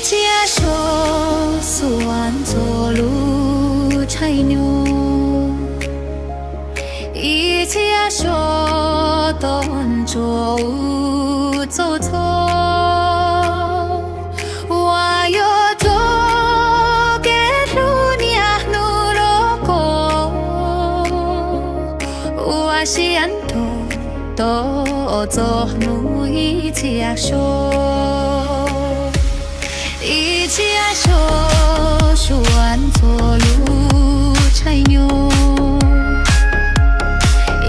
家说苏安走路柴牛，一家说东走走走，我有多给路你啊努罗过，我是安多走努一家说。一家说苏安走路柴牛，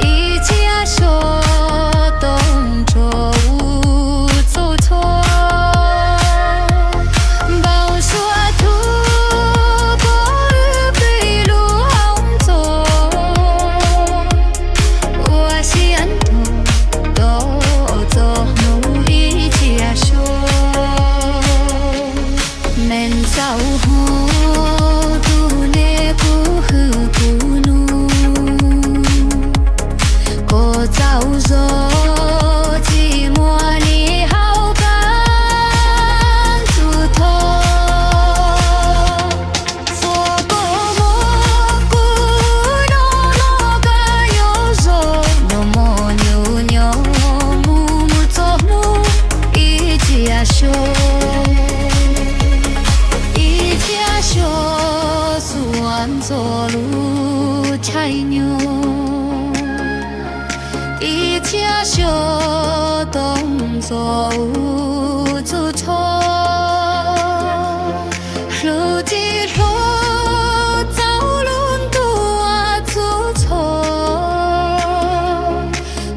一家说东走走走，包说土过北路红走，我是安多走努一家说。men sao ho tu ne ku hu ku nu ko zao zo ji mo ni hao gan tu tho fo ko mo ku no no ga yo zo no mo nyu nyu mu mu zo nu i ji a sho说苏安走路柴牛，一家说东走走错，路地路走路多啊走错，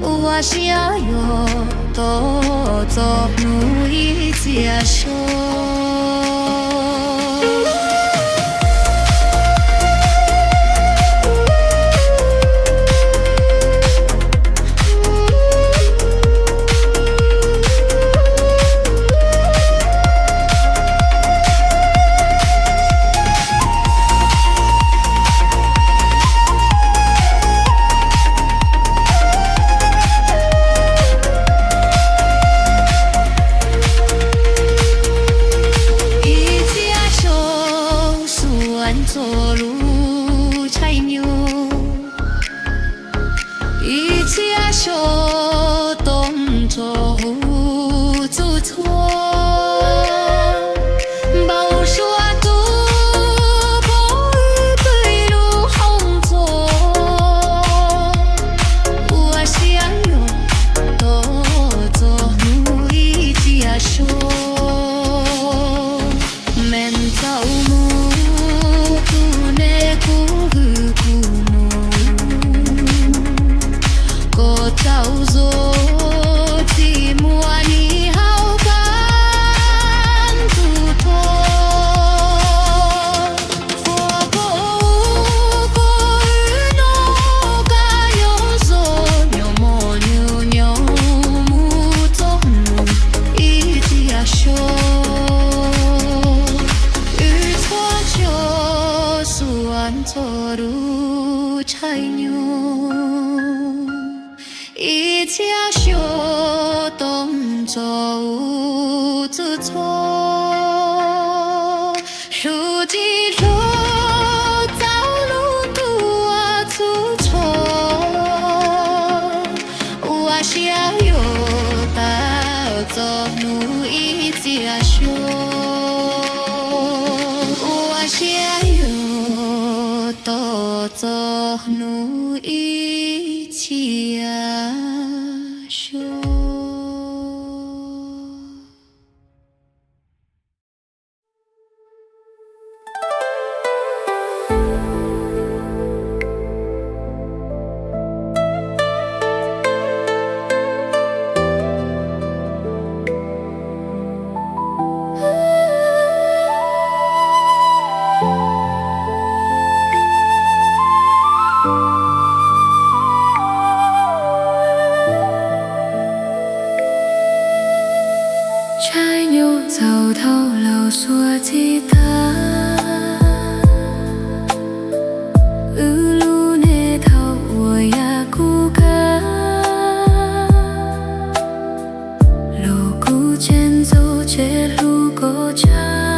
我是要有多走路一家说。走路柴牛，一家说东走走错，包说土过北路红走，我想有多走路一家说men走路。早做寂寞你好感不脱，佛过过雨诺嘎有做牛么牛牛木走路一家说，雨错就苏安走路柴牛。一家说东走走错，路地路走路多啊走错，我是要有到走路一家说，我是要有到走路一家说。trái nhau giàu thâu lầu xua chi ta lu nê thâu ua ya cu ca lô cu chen dô che lu cô cha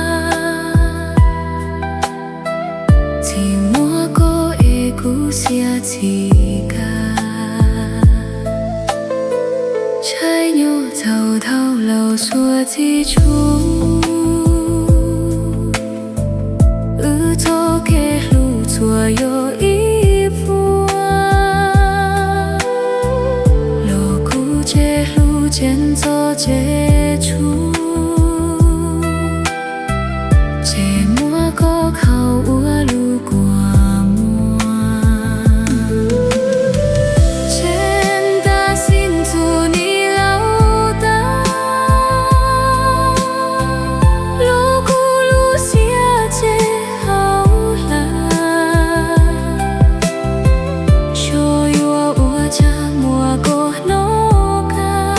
trẻ mùa có khâu ua lu quả mùa trên ta xin dù ni lâu ta lu cu lu xia chế hậu là cho yêu ua cha mùa có nô ca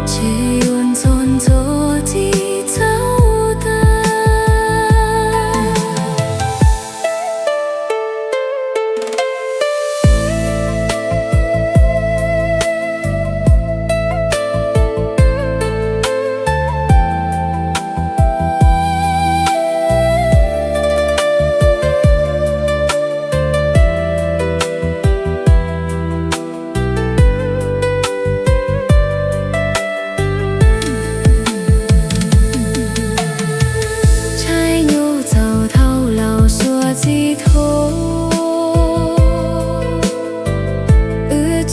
chế yun zon zo ti zao ta trái nhu giàu thâu lâu xua chi thô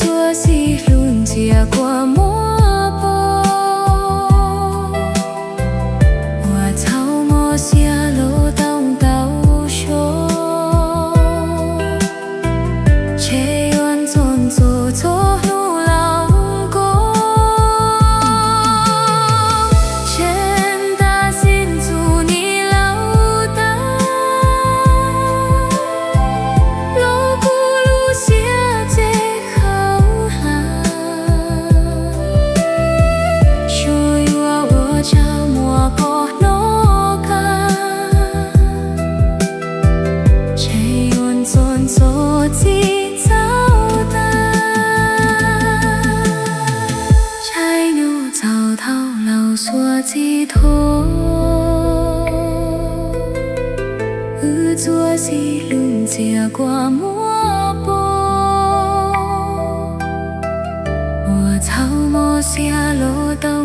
chua chi luôn chia qua múa bò hòa thâu mò xia lô tông tàu show chế yuan zon zo cho nu lao go trên ta xin dù ni lâu ta lô cu lu xia chế khâu hà cho yêu ua cha mùa có nô ca chế yuan zon zo chi zao ta trái nhu giàu thâu lâu xua chi thô chua chi lưng chia qua múa bò hòa thâu mò xia lô tông